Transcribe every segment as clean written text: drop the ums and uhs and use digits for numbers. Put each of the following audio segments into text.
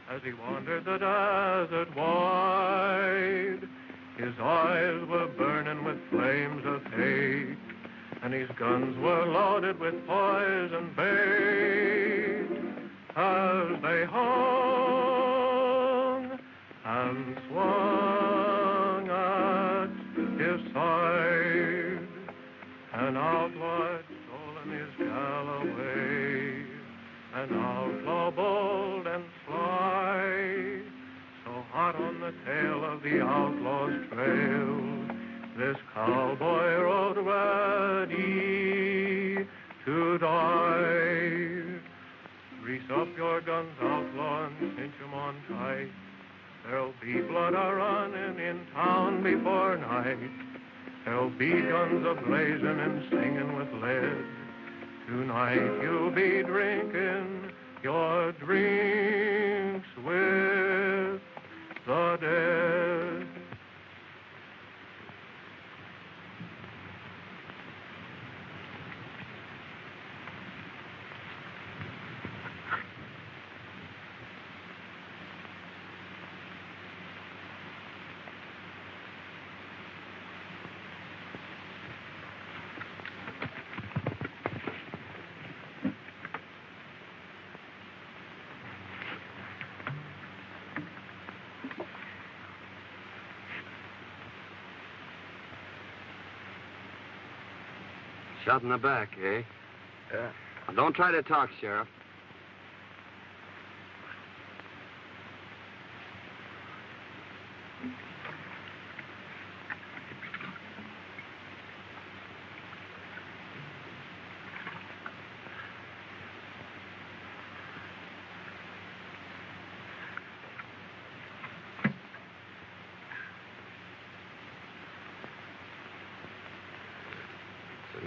As he wandered the desert wide, his eyes were burning with flames of hate, and his guns were loaded with poison bait. As they hung and swung at his side, an outlaw had stolen his gal away, an outlaw bold and sly, so hot on the tail of the outlaw's trail, this cowboy rode ready to die. Grease up your guns, outlaw, and cinch 'em on tight. There'll be blood a-running in town before night. There'll be guns a-blazing and singing with lead. Tonight you'll be drinking your drinks with the dead. Shot in the back, eh? Yeah. Now, don't try to talk, Sheriff.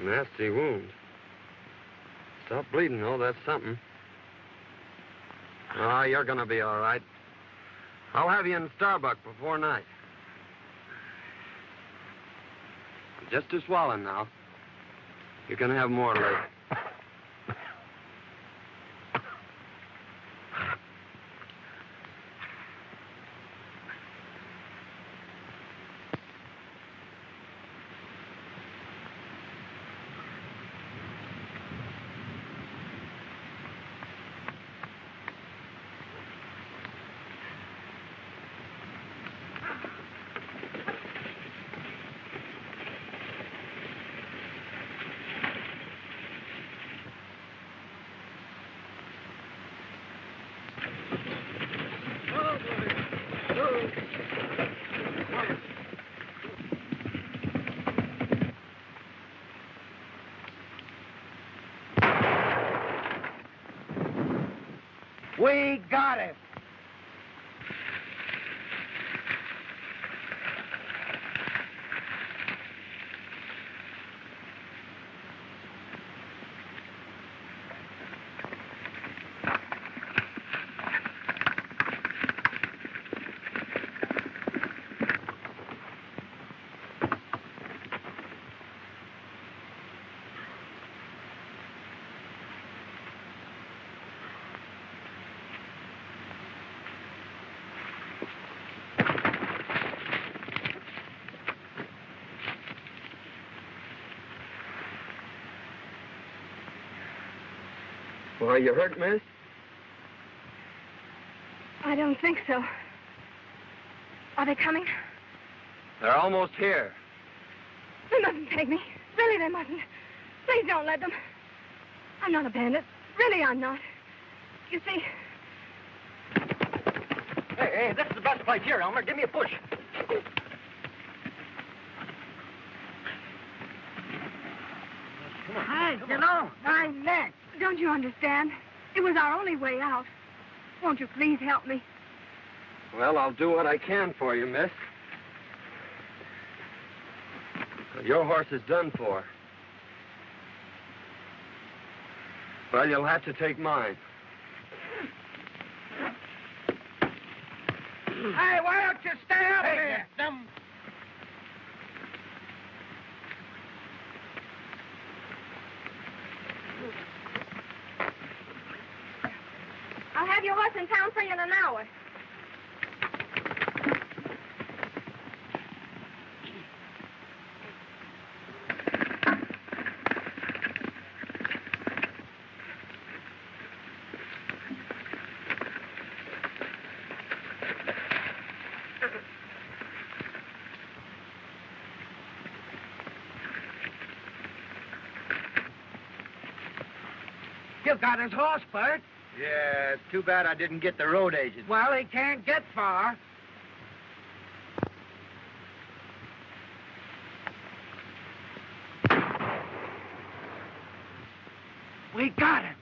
Nasty wound. Stop bleeding, though. That's something. Ah, you're gonna be all right. I'll have you in Starbuck before night. Just to swallow now. You can have more later. We got him. Are you hurt, miss? I don't think so. Are they coming? They're almost here. They mustn't take me. Really, they mustn't. Please don't let them. I'm not a bandit. Really, I'm not. You see... Hey, this is the best place here, Elmer. Give me a push. Come on. Hey, get on. My neck. Don't you understand? It was our only way out. Won't you please help me? Well, I'll do what I can for you, miss. Your horse is done for. Well, you'll have to take mine. Hey, why don't you stay up here? Them. I'll have your horse in town for you in an hour. You got his horse, Bert. Yeah, it's too bad I didn't get the road agent. Well, he can't get far. We got him.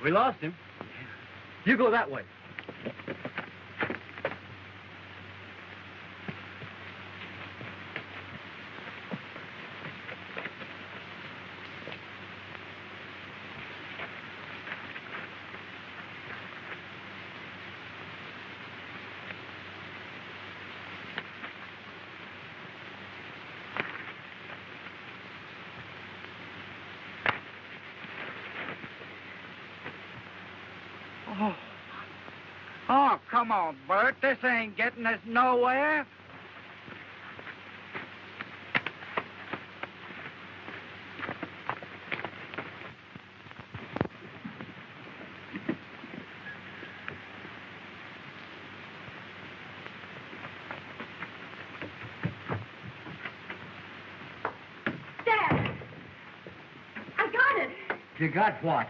We lost him. You go that way. Oh, come on, Bert. This ain't getting us nowhere. Dad! I got it. You got what?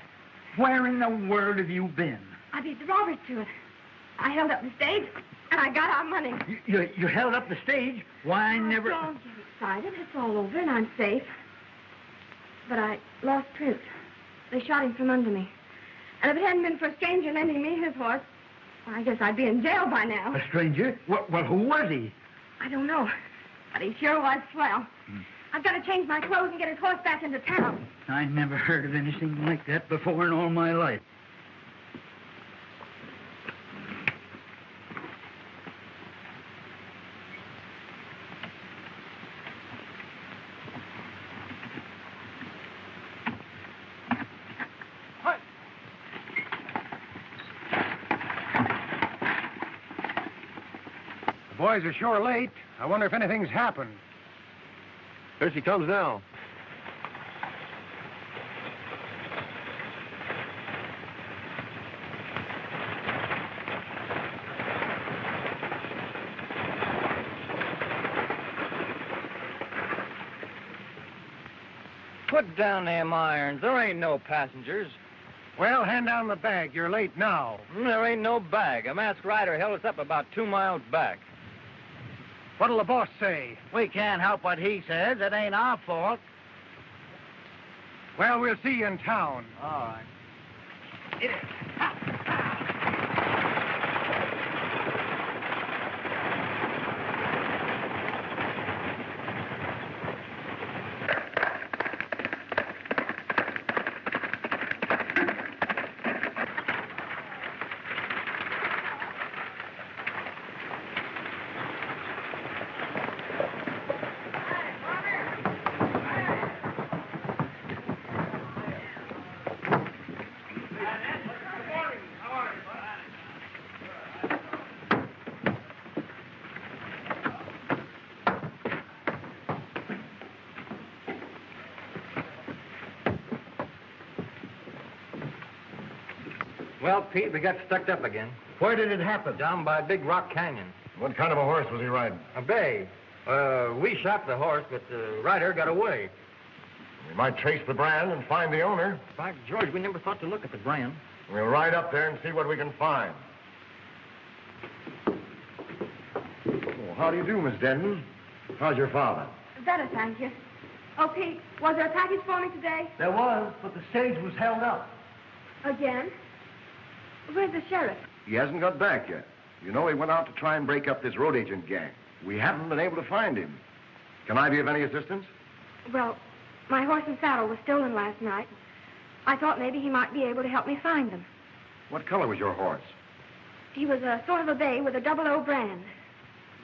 Where in the world have you been? I beat the robbers to it. I held up the stage, and I got our money. You held up the stage? Why, I never... Don't get excited. It's all over, and I'm safe. But I lost Prince. They shot him from under me. And if it hadn't been for a stranger lending me his horse, well, I guess I'd be in jail by now. A stranger? Well, who was he? I don't know. But he sure was swell. I've got to change my clothes and get his horse back into town. I never heard of anything like that before in all my life. The boys are sure late. I wonder if anything's happened. Here she comes now. Put down them irons. There ain't no passengers. Well, hand down the bag. You're late now. There ain't no bag. A masked rider held us up about 2 miles back. What'll the boss say? We can't help what he says. It ain't our fault. Well, we'll see you in town. All right. Well, Pete, we got stuck up again. Where did it happen? Down by Big Rock Canyon. What kind of a horse was he riding? A bay. We shot the horse, but the rider got away. We might trace the brand and find the owner. By George, we never thought to look at the brand. We'll ride up there and see what we can find. Oh, how do you do, Miss Denton? How's your father? Better, thank you. Oh, Pete, was there a package for me today? There was, but the stage was held up. Again? Where's the sheriff? He hasn't got back yet. You know, he went out to try and break up this road agent gang. We haven't been able to find him. Can I be of any assistance? Well, my horse and saddle was stolen last night. I thought maybe he might be able to help me find them. What color was your horse? He was a sort of a bay with a 00 brand.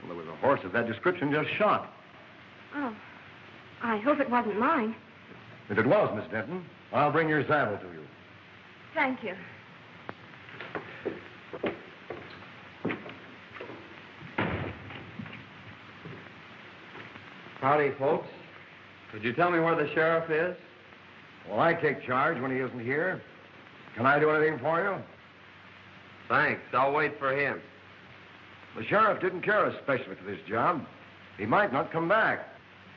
Well, there was a horse of that description just shot. Oh, I hope it wasn't mine. If it was, Miss Denton, I'll bring your saddle to you. Thank you. Howdy, folks. Could you tell me where the sheriff is? Well, I take charge when he isn't here. Can I do anything for you? Thanks. I'll wait for him. The sheriff didn't care especially for this job. He might not come back.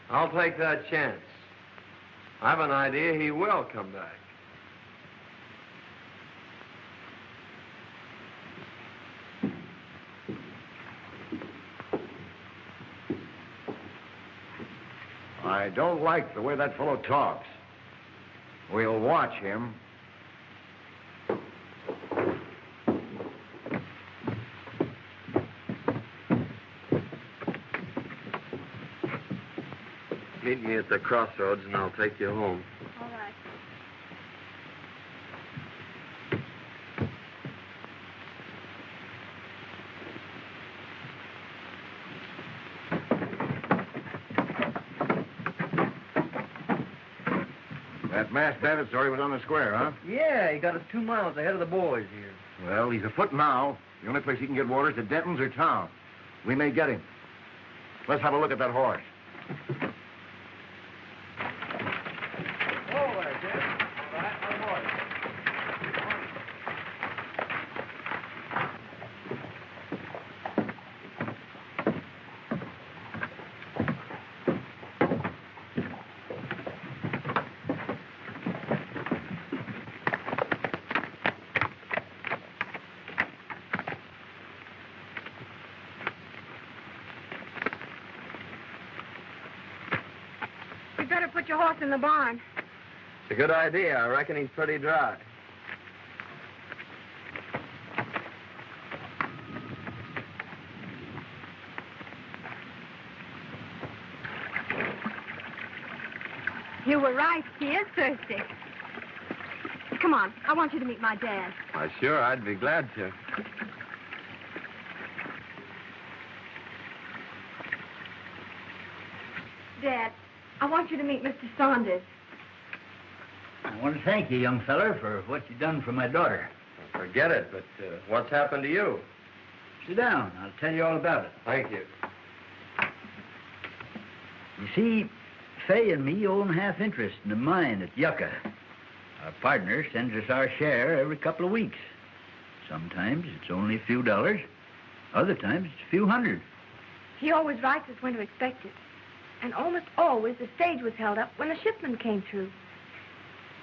I'll take that chance. I've an idea he will come back. I don't like the way that fellow talks. We'll watch him. Meet me at the crossroads and I'll take you home. All right. That masked bandit story was on the square, huh? Yeah, he got us 2 miles ahead of the boys here. Well, he's afoot now. The only place he can get water is at Denton's or town. We may get him. Let's have a look at that horse. You better put your horse in the barn. It's a good idea. I reckon he's pretty dry. You were right. He is thirsty. Come on. I want you to meet my dad. Why, sure, I'd be glad to. Dad, I want you to meet Mr. Saunders. I want to thank you, young feller, for what you done for my daughter. Forget it, but what's happened to you? Sit down. I'll tell you all about it. Thank you. You see, Fay and me own half interest in the mine at Yucca. Our partner sends us our share every couple of weeks. Sometimes it's only a few dollars. Other times it's a few hundred. He always writes us when to expect it. And almost always the stage was held up when the shipment came through.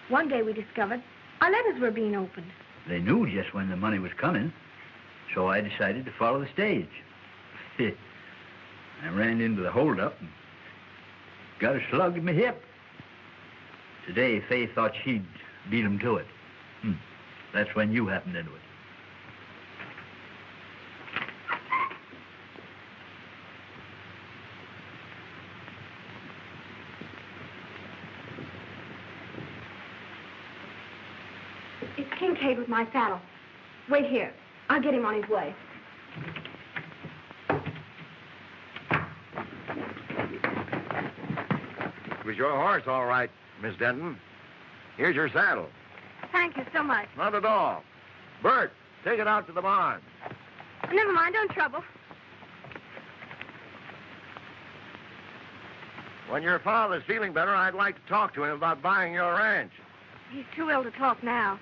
One day we discovered Our letters were being opened. They knew just when the money was coming, so I decided to follow the stage. I ran into the holdup and got a slug in my hip. Today, Fay thought she'd beat him to it. That's when you happened into it. It's Kincaid with my saddle. Wait here. I'll get him on his way. It was your horse, all right, Miss Denton. Here's your saddle. Thank you so much. Not at all. Bert, take it out to the barn. Never mind, don't trouble. When your father's feeling better, I'd like to talk to him about buying your ranch. He's too ill to talk now.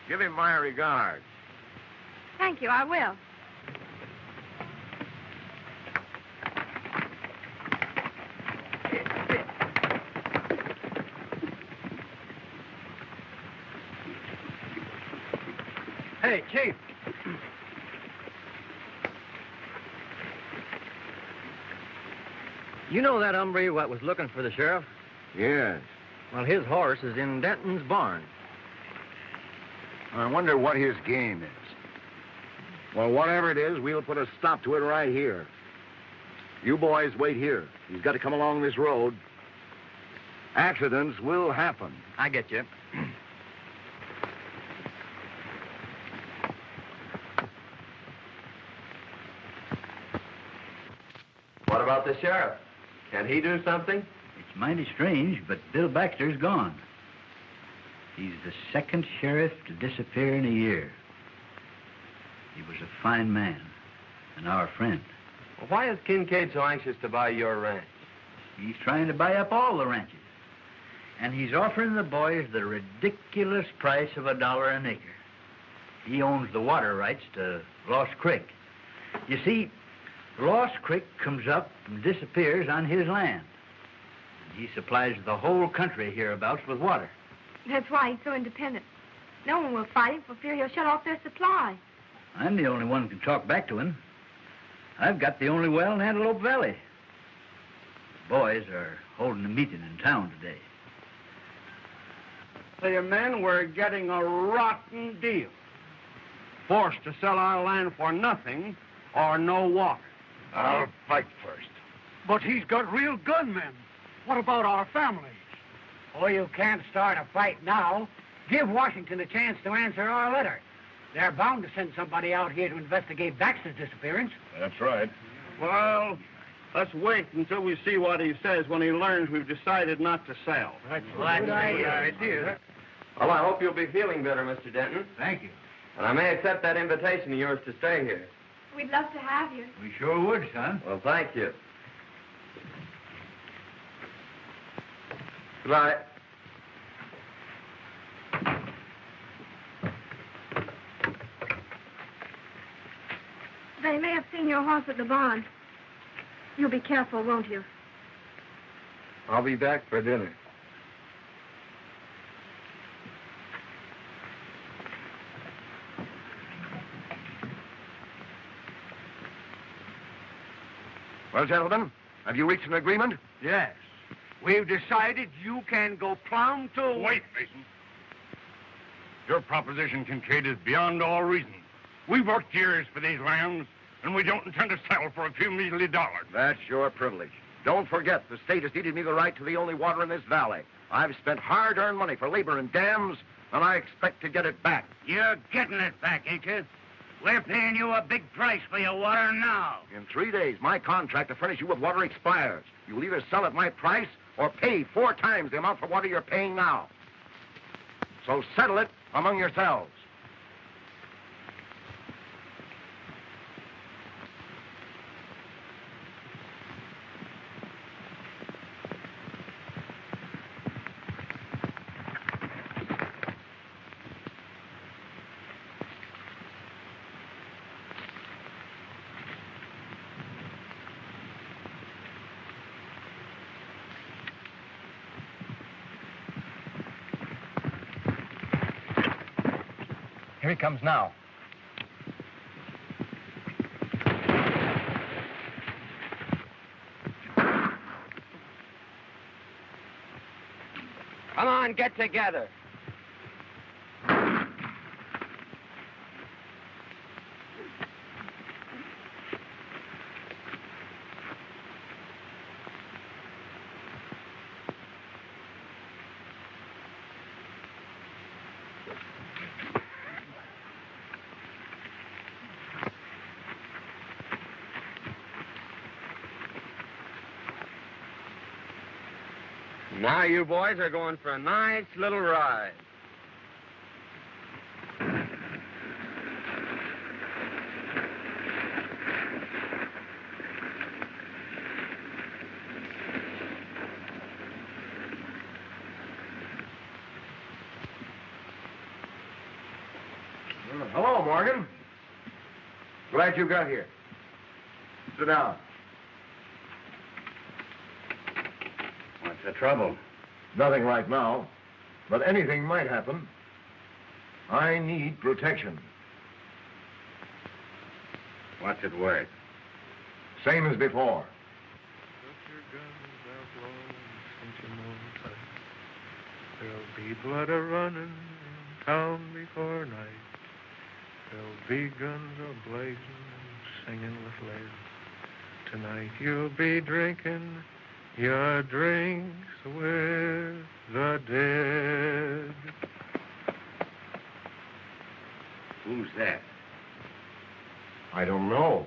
Give him my regards. Thank you, I will. Hey, Chief. You know that hombre what was looking for the sheriff? Yes. Well, his horse is in Denton's barn. I wonder what his game is. Well, whatever it is, we'll put a stop to it right here. You boys wait here. He's got to come along this road. Accidents will happen. I get you. What about the sheriff? Can he do something? It's mighty strange, but Bill Baxter's gone. He's the second sheriff to disappear in a year. He was a fine man and our friend. Well, why is Kincaid so anxious to buy your ranch? He's trying to buy up all the ranches. And he's offering the boys the ridiculous price of $1 an acre. He owns the water rights to Lost Creek. You see, Lost Creek comes up and disappears on his land. He supplies the whole country hereabouts with water. That's why he's so independent. No one will fight him for fear he'll shut off their supply. I'm the only one who can talk back to him. I've got the only well in Antelope Valley. The boys are holding a meeting in town today. The men were getting a rotten deal. Forced to sell our land for nothing or no water. I'll fight first. But he's got real gunmen. What about our families? Oh, you can't start a fight now. Give Washington a chance to answer our letter. They're bound to send somebody out here to investigate Baxter's disappearance. That's right. Well, let's wait until we see what he says when he learns we've decided not to sell. That's a good idea. Well, I hope you'll be feeling better, Mr. Denton. Thank you. And I may accept that invitation of yours to stay here. We'd love to have you. We sure would, son. Well, thank you. Goodbye. They may have seen your horse at the barn. You'll be careful, won't you? I'll be back for dinner. Well, gentlemen, have you reached an agreement? Yes. We've decided you can go plumb to... Wait, Mason. Your proposition, Kincaid, is beyond all reason. We've worked years for these lands, and we don't intend to settle for a few measly dollars. That's your privilege. Don't forget, the state has ceded me the right to the only water in this valley. I've spent hard-earned money for labor and dams, and I expect to get it back. You're getting it back, ain't you? We're paying you a big price for your water now. In 3 days, my contract to furnish you with water expires. You'll either sell at my price or pay 4 times the amount for water you're paying now. So settle it among yourselves. he comes now. Come on, get together. Now you boys are going for a nice little ride. Hello, Morgan. Glad you got here. Sit down. What's the trouble? Nothing right now, but anything might happen. I need protection. What's it worth? Same as before. Put your guns out low and cinch 'em on tight. There'll be blood a-running in town before night. There'll be guns a-blazing and singing with lead. Tonight you'll be drinking your drinks with the dead. Who's that? I don't know.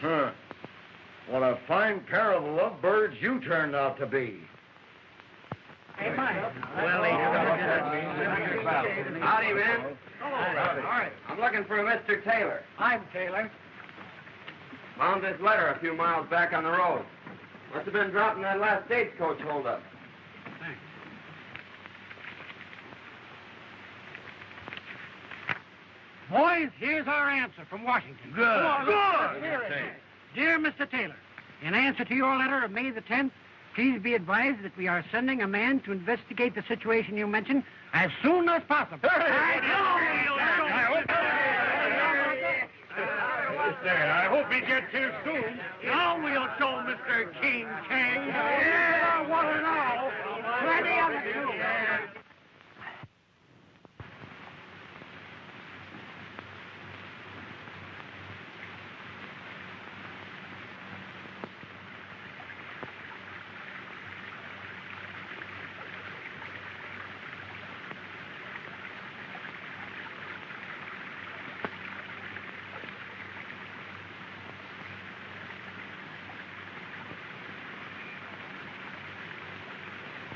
Huh. What a fine pair of lovebirds you turned out to be. Hey, Mike. Howdy, man. All right. I'm looking for a Mr. Taylor. I'm Taylor. Found this letter a few miles back on the road. Must have been dropping that last stagecoach holdup. Thanks. Boys, here's our answer from Washington. Good. Dear Mr. Taylor, in answer to your letter of May the 10th, please be advised that we are sending a man to investigate the situation you mentioned as soon as possible. I hope he gets here soon. Now we'll show Mr. Kincaid. Yeah, what an all. Plenty of it, too.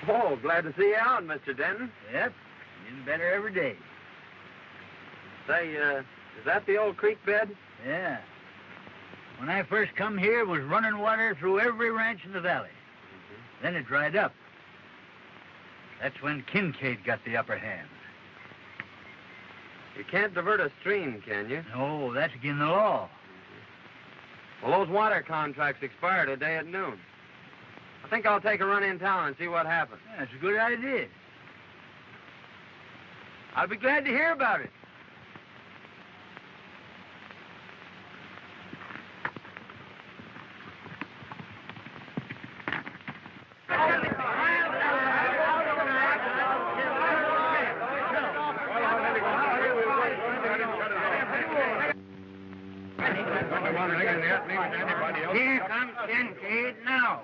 Oh, glad to see you out, Mr. Denton. Yep, getting better every day. Say, is that the old creek bed? Yeah. When I first come here, it was running water through every ranch in the valley. Then it dried up. That's when Kincaid got the upper hand. You can't divert a stream, can you? No, that's against the law. Well, those water contracts expire today at noon. I think I'll take a run in town and see what happens. Yeah, that's a good idea. I'll be glad to hear about it. Here comes Kincaid now.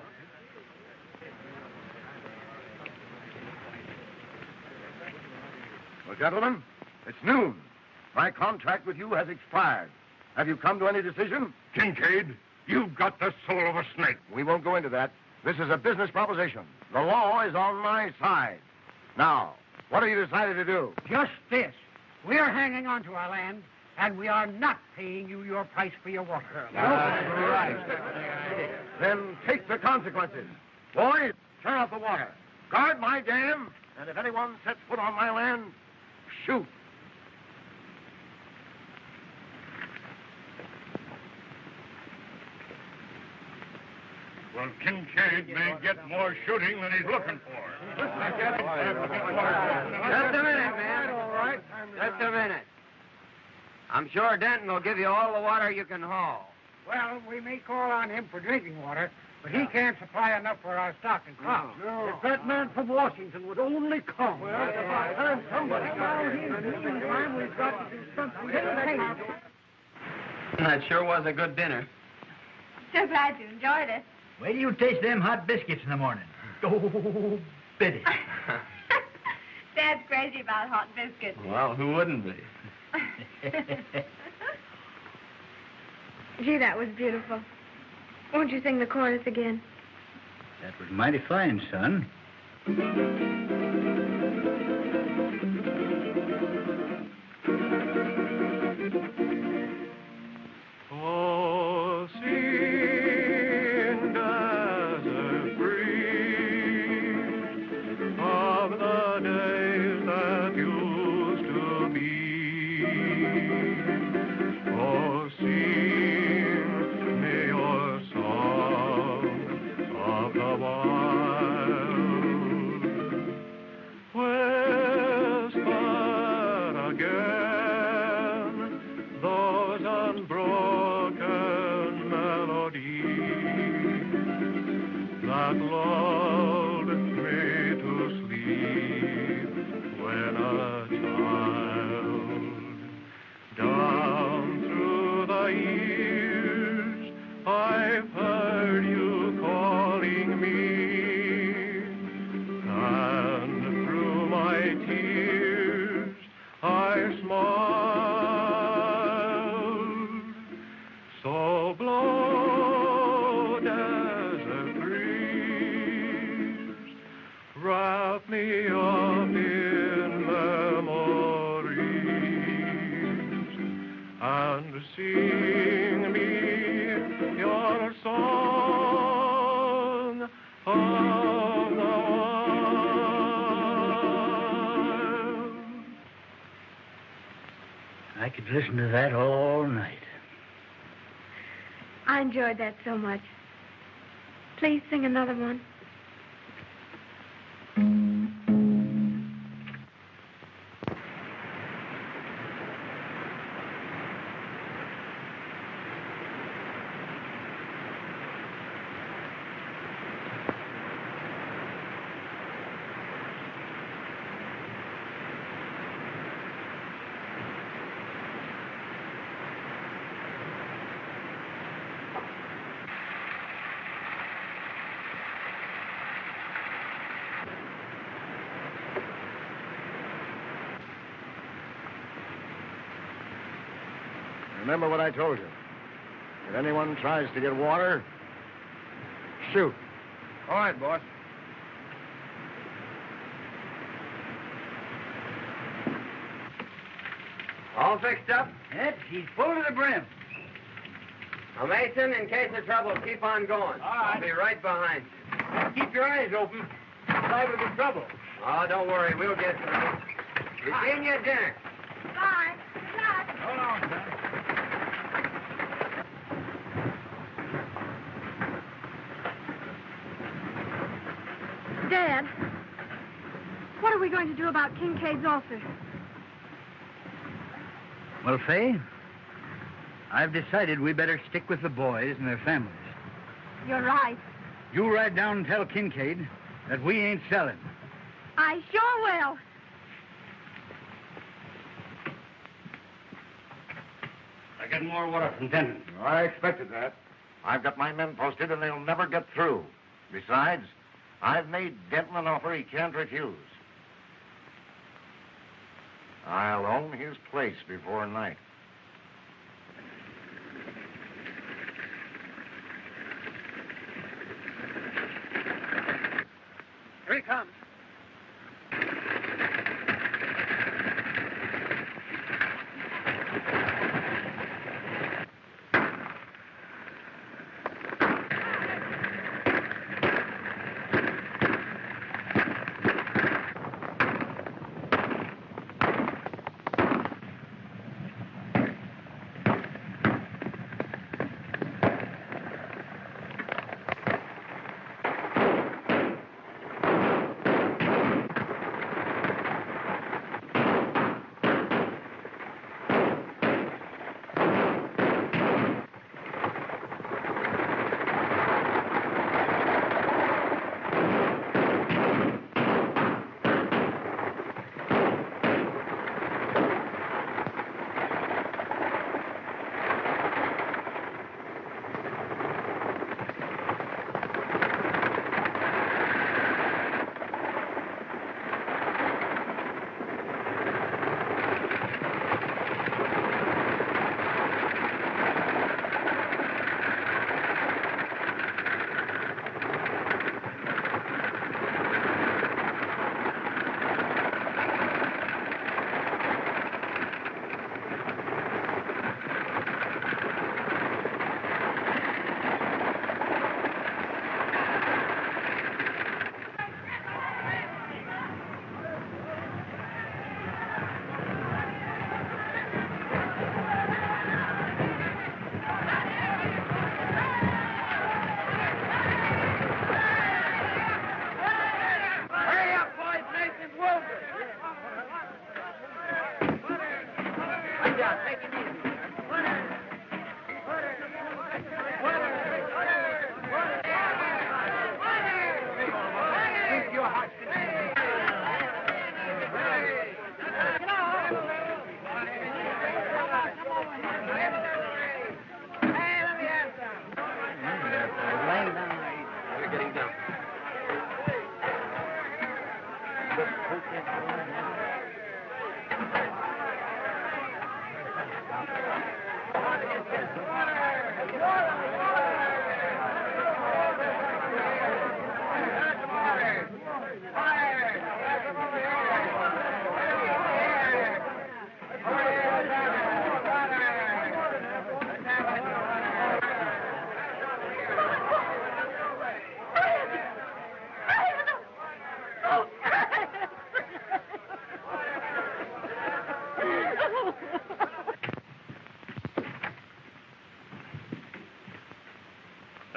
Well, gentlemen, it's noon. My contract with you has expired. Have you come to any decision? Kincaid, you've got the soul of a snake. We won't go into that. This is a business proposition. The law is on my side. Now, what have you decided to do? Just this. We're hanging on to our land, and we are not paying you your price for your water. That's right. Then take the consequences. Boys, turn off the water. Guard my dam, and if anyone sets foot on my land, shoot. Well, Kincaid may get more shooting than he's looking for. Just a minute, man. All right. Just a minute. I'm sure Denton will give you all the water you can haul. Well, we may call on him for drinking water, but he can't supply enough for our stock and crop. If that man from Washington would only come. Well, it's about time somebody got here. In the meantime, we've got to do something. That sure was a good dinner. So glad you enjoyed it. Wait till you taste them hot biscuits in the morning. Oh, Biddy. Dad's crazy about hot biscuits. Well, who wouldn't be? Gee, that was beautiful. Won't you sing the chorus again? That was mighty fine, son. Oh, sing, desert breeze, of the days that used to be. Oh, sing me your song of the wild. Whisper again those unbroken melodies that lulled me to sleep when a child. Down through the years, I've heard you calling me, and through my tears, I smiled. So blow, desert breeze, wrap me up in memories, and sing me your song of the wild. I could listen to that all night. I enjoyed that so much. Please sing another one. Remember what I told you. If anyone tries to get water, shoot. All right, boss. All fixed up? Yep, she's full to the brim. Now, Mason, in case of trouble, keep on going. All right. I'll be right behind you. Keep your eyes open. Liable to trouble. Oh, don't worry. We'll get through. Virginia, dinner. Bye. Good luck. Hold on, son. Dad, what are we going to do about Kincaid's ulcer? Well, Fay, I've decided we better stick with the boys and their families. You're right. You ride down and tell Kincaid that we ain't selling. I sure will. I get more water from Denton. I expected that. I've got my men posted, and they'll never get through. Besides, I've made Denton an offer he can't refuse. I'll own his place before night. Here he comes.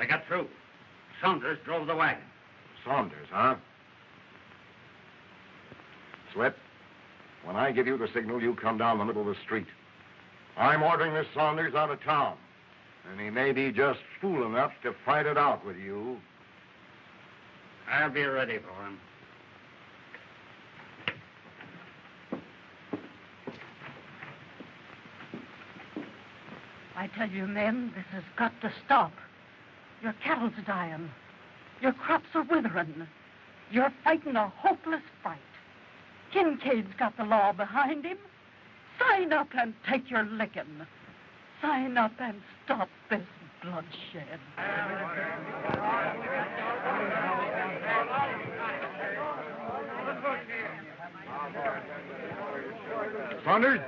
They got through. Saunders drove the wagon. Saunders, huh? Slip, when I give you the signal, you come down the middle of the street. I'm ordering this Saunders out of town, and he may be just fool enough to fight it out with you. I'll be ready for him. I tell you, men, this has got to stop. Your cattle's dying. Your crops are withering. You're fighting a hopeless fight. Kincaid's got the law behind him. Sign up and take your licking. Sign up and stop this bloodshed. Saunders,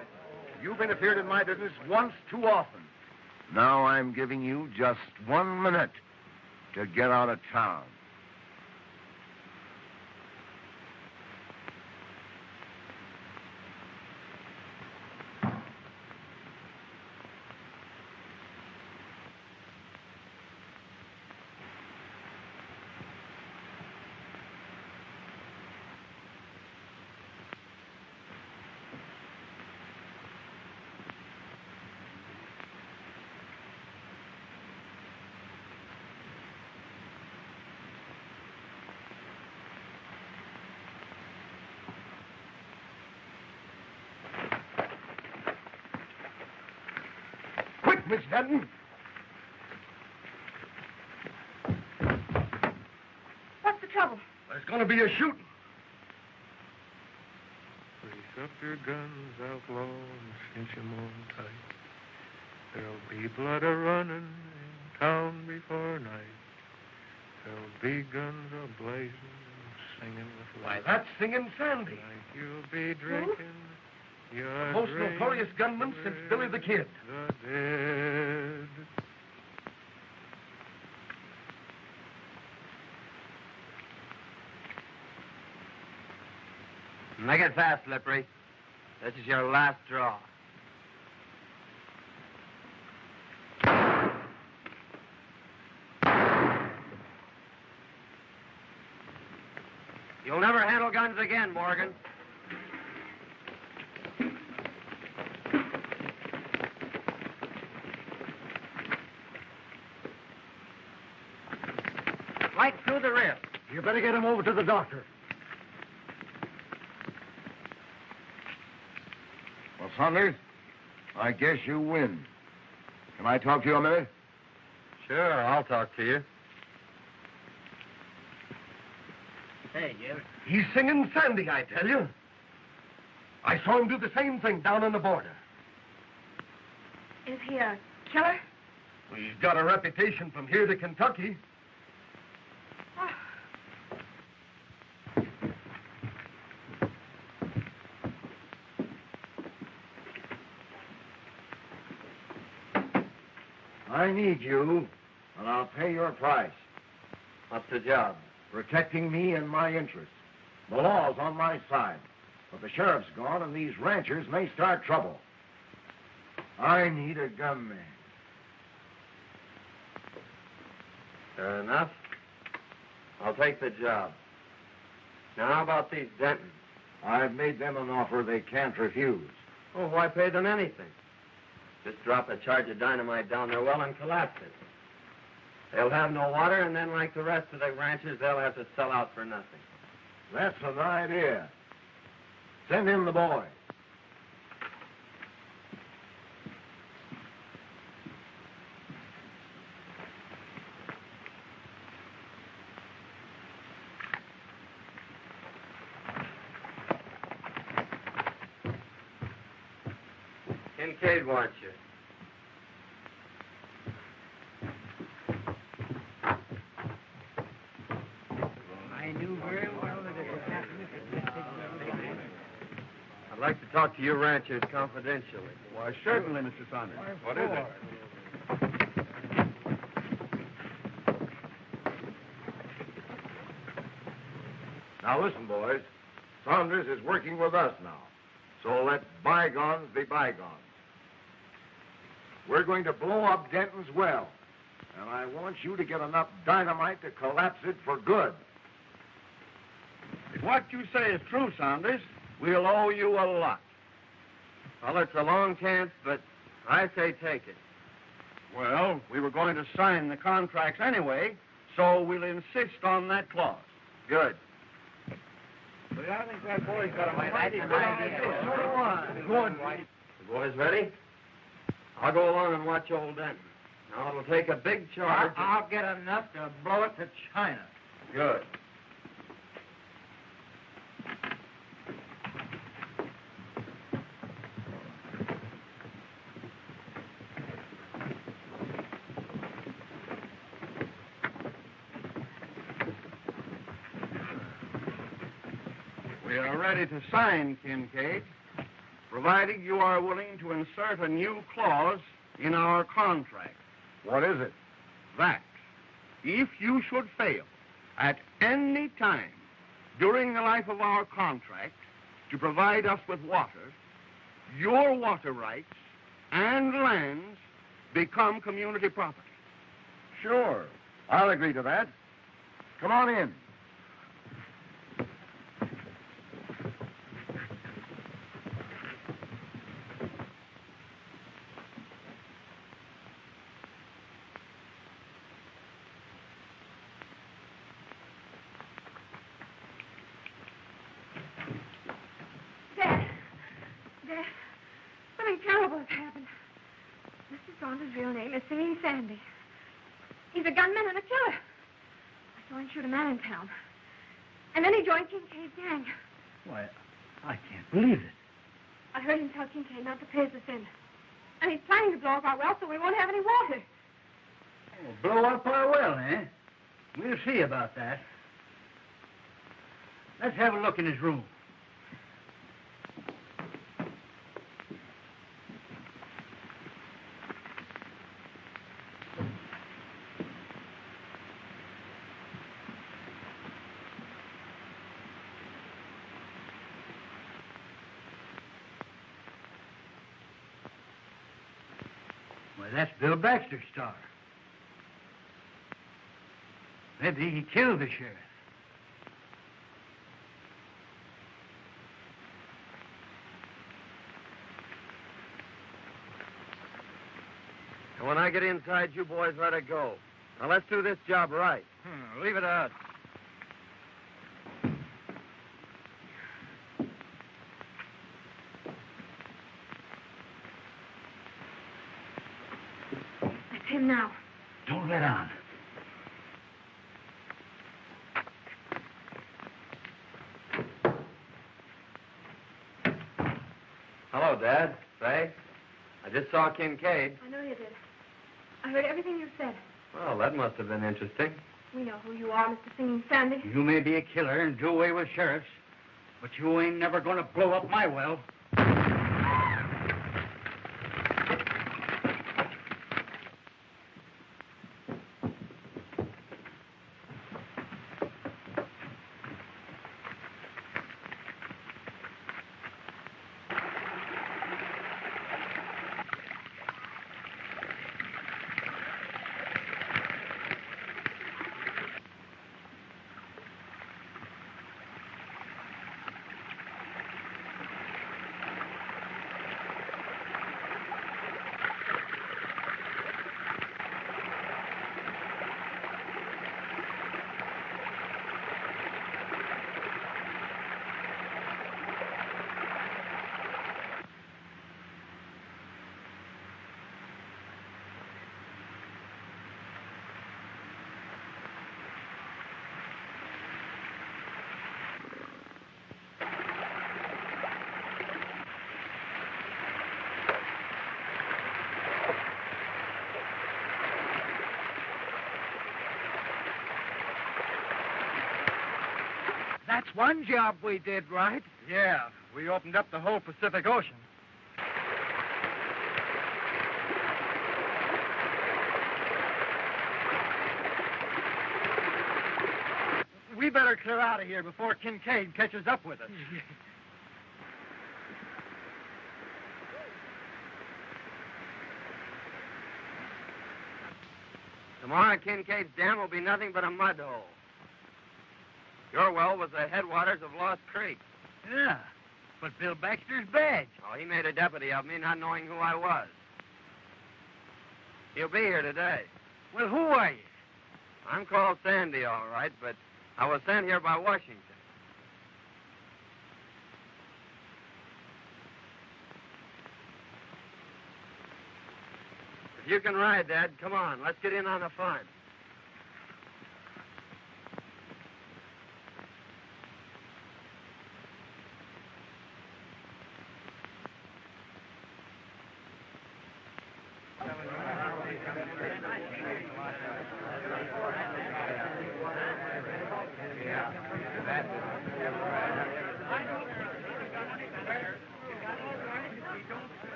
you've interfered in my business once too often. Now I'm giving you just 1 minute to get out of town. Miss Denton. What's the trouble? There's going to be a shooting. Brace up your guns, outlaw, and cinch 'em on tight. There'll be blood a-running in town before night. There'll be guns a-blazing, singing with Why, light. that's Singing Sandy. Tonight you'll be drinking. The most notorious gunman since Billy the Kid. The dead. Make it fast, Slippery. This is your last draw. You'll never handle guns again, Morgan. Right through the rib. You better get him over to the doctor. Well, Saunders, I guess you win. Can I talk to you a minute? Sure, I'll talk to you. Hey, Jim. He's Singing Sandy, I tell you. I saw him do the same thing down on the border. Is he a killer? Well, he's got a reputation from here to Kentucky. I need you, and I'll pay your price. What's the job? Protecting me and my interests. The law's on my side, but the sheriff's gone, and these ranchers may start trouble. I need a gunman. Fair enough. I'll take the job. Now, how about these Dentons? I've made them an offer they can't refuse. Oh, why pay them anything? Just drop a charge of dynamite down their well and collapse it. They'll have no water, and then, like the rest of the ranchers, they'll have to sell out for nothing. That's an idea. Send in the boy. Kincaid wants you. I knew very well that it would happen if it did. I'd like to talk to you ranchers confidentially. Why, certainly, Mr. Saunders. What is it? Now listen, boys. Saunders is working with us now. So let bygones be bygones. We're going to blow up Denton's well. And I want you to get enough dynamite to collapse it for good. If what you say is true, Saunders, we'll owe you a lot. Well, it's a long chance, but I say take it. Well, we were going to sign the contracts anyway, so we'll insist on that clause. Good. But I think that boy's got a mighty good idea. So do I. Good. The boys ready? I'll go along and watch old Denton. Now, it'll take a big charge. I'll get enough to blow it to China. Good. We are ready to sign, Kincaid, provided you are willing to insert a new clause in our contract. What is it? That if you should fail at any time during the life of our contract to provide us with water, your water rights and lands become community property. Sure. I'll agree to that. Come on in. Saunders' real name is Singing Sandy. He's a gunman and a killer. I saw him shoot a man in town. And then he joined Kincaid's gang. Why, I can't believe it. I heard him tell Kincaid not to pay us in. And he's planning to blow up our well so we won't have any water. Oh, blow up our well, eh? We'll see about that. Let's have a look in his room. Why, that's Bill Baxter's star. Maybe he killed the sheriff. And when I get inside, you boys let it go. Now, let's do this job right. Leave it to us. That's him now. Don't let on. Hello, Dad. Fay. I just saw Kincaid. I know you did. I heard everything you said. Well, that must have been interesting. We know who you are, Mr. Singing Sandy. You may be a killer and do away with sheriffs, but you ain't never going to blow up my well. That's one job we did right. Yeah, we opened up the whole Pacific Ocean. We better clear out of here before Kincaid catches up with us. Tomorrow, Kincaid's dam will be nothing but a mud hole. Your well was the headwaters of Lost Creek. Yeah, but Bill Baxter's badge. Oh, he made a deputy of me, not knowing who I was. He'll be here today. Well, who are you? I'm called Sandy, all right, but I was sent here by Washington. If you can ride, Dad, come on. Let's get in on the fun.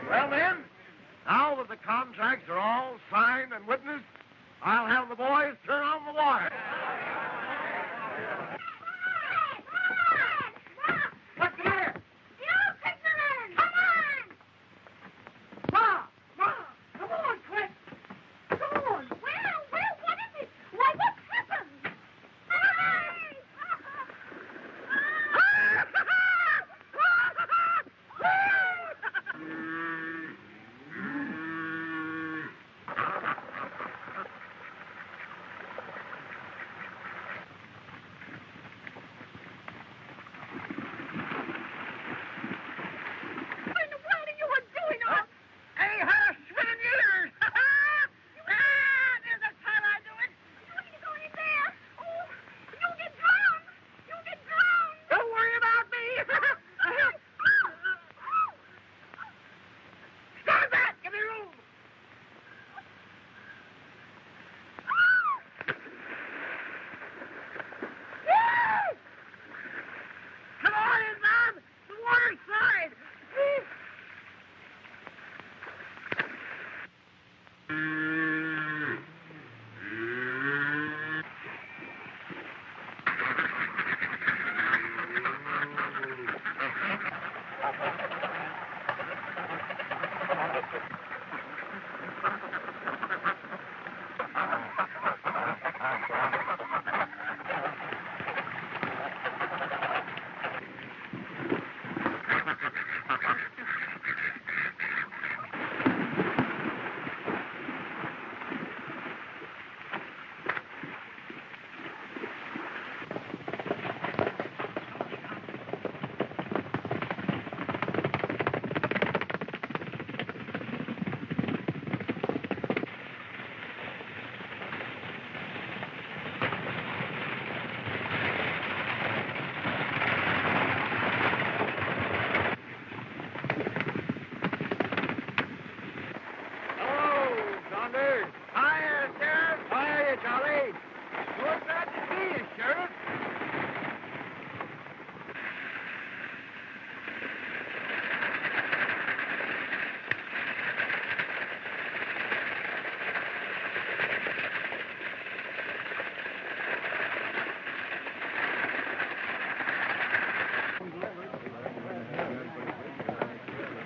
Well, then, now that the contracts are all signed and witnessed, I'll have the boys turn on the water. What's the matter? You fishermen! Come on! Ma! Come on, quick! Come on! Well, what is it? Why, what's happened?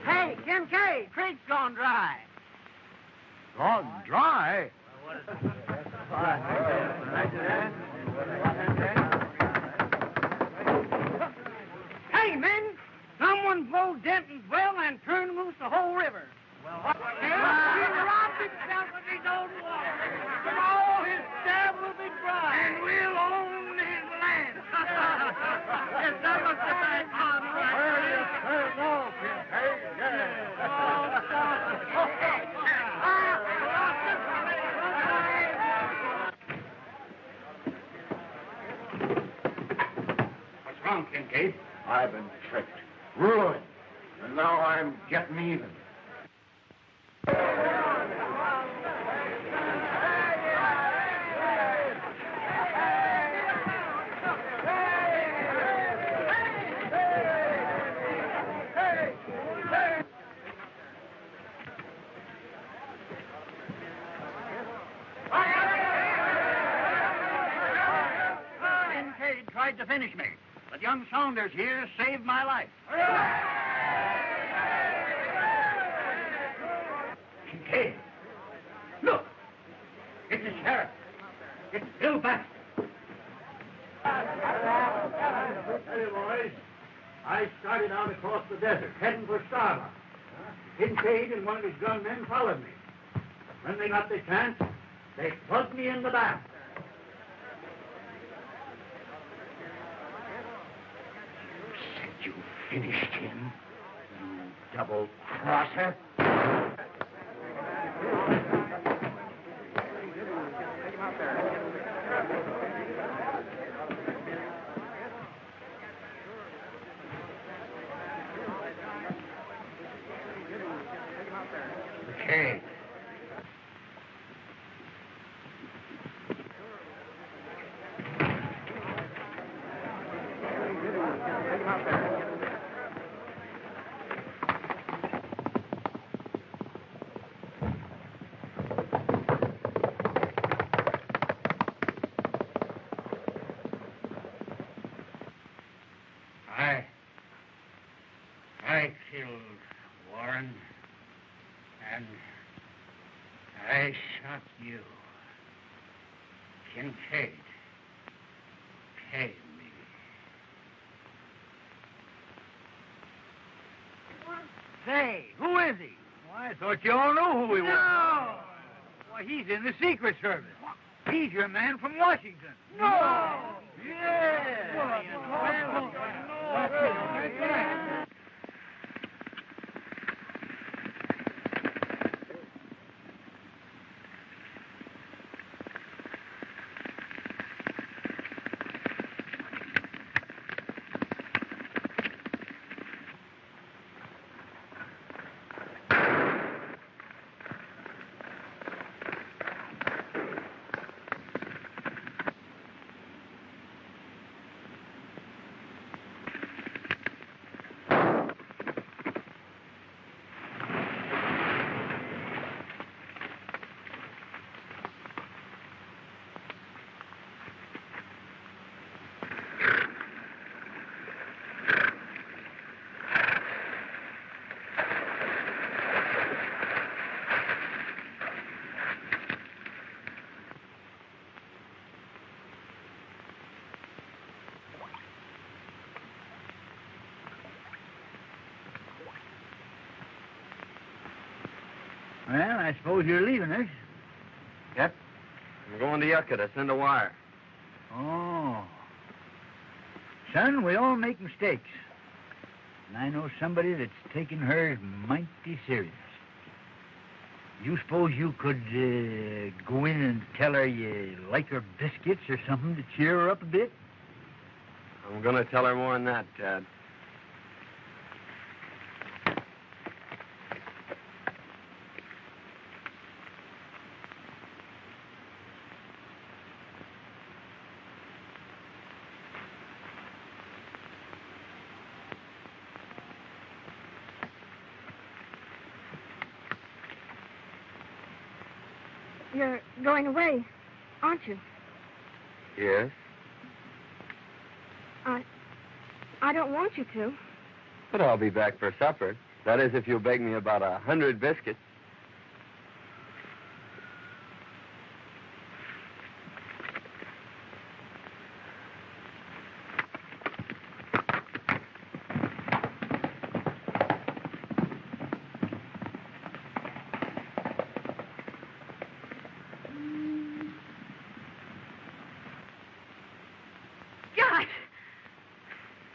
Hey, Kincaid, creek's gone dry. Gone dry? Hey, men, someone blowed Denton's well and turned loose the whole river. Well, he robbed himself of his own water. And all his dam will be dry. And we'll own his land. Yes, that was the bad part. Where you turn off, Kincaid? What's wrong, Kincaid? I've been tricked, ruined, and now I'm getting even. Kincaid tried to finish me, but young Saunders here saved my life. Kincaid. Look. It's the sheriff. It's Bill Baxter. Hey, boys. I started out across the desert, heading for Starbucks. Kincaid and one of his gunmen followed me. When they got their chance, they plugged me in the back. You finished him, you double-crosser. Okay. I killed Warren, and I shot you. Kincaid, pay me. Say, who is he? Well, I thought you all knew who he was. No! Why, he's in the Secret Service. He's your man from Washington. No! Yeah. Well, I suppose you're leaving us. Yep. I'm going to Yucca to send a wire. Oh. Son, we all make mistakes. And I know somebody that's taking hers mighty serious. You suppose you could go in and tell her you like her biscuits or something to cheer her up a bit? I'm going to tell her more than that, Dad. You're going away, aren't you? Yes? I don't want you to. But I'll be back for supper. That is, if you'll bake me about 100 biscuits.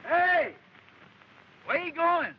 Hey! Where you going?